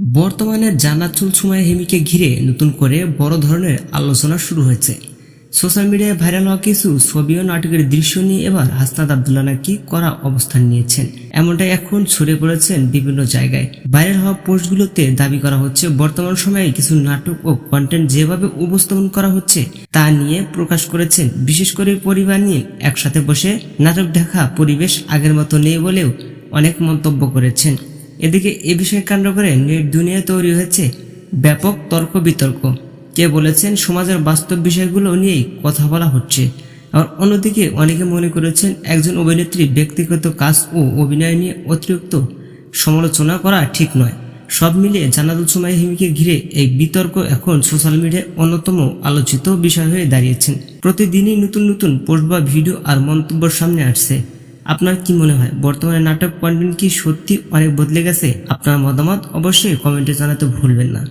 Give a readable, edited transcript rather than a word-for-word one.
বর্তমানে জান্নাতুল সুমাইয়া হিমিকে ঘিরে নতুন করে বড় ধরনের আলোচনা শুরু হয়েছে। সোশ্যাল মিডিয়ায় ভাইরাল হওয়া কিছু ছবি ও নাটকের দৃশ্য নিয়ে এবার হাসনাত আব্দুল্লাহ নাকি কড়া অবস্থান নিয়েছেন, এমনটাই এখন ছড়িয়ে পড়েছেন বিভিন্ন জায়গায়। ভাইরাল হওয়া পোস্টগুলোতে দাবি করা হচ্ছে বর্তমান সময়ে কিছু নাটক ও কন্টেন্ট যেভাবে উপস্থাপন করা হচ্ছে তা নিয়ে প্রকাশ করেছেন। বিশেষ করে পরিবার নিয়ে একসাথে বসে নাটক দেখা পরিবেশ আগের মতো নেই বলেও অনেক মন্তব্য করেছেন। এদিকে এ বিষয়ে কাণ্ড করে নেট দুনিয়ায় তৈরি হয়েছে ব্যাপক তর্ক বিতর্ক। কে বলেছেন সমাজের বাস্তব বিষয়গুলো নিয়েই কথা বলা হচ্ছে, আর অন্যদিকে অনেকে মনে করেছেন একজন অভিনেত্রী ব্যক্তিগত কাজ ও অভিনয় নিয়ে অতিরিক্ত সমালোচনা করা ঠিক নয়। সব মিলিয়ে জান্নাতুল সুমাইয়া হিমিকে ঘিরে এই বিতর্ক এখন সোশ্যাল মিডিয়ায় অন্যতম আলোচিত বিষয় হয়ে দাঁড়িয়েছেন। প্রতিদিনই নতুন নতুন পোস্ট বা ভিডিও আর মন্তব্য সামনে আসছে। আপনার কি মনে হয় বর্তমানে নাটক কন্টেন্ট কি সত্যি অনেক বদলে গেছে? আপনার মতামত অবশ্যই কমেন্টে জানাতে ভুলবেন না।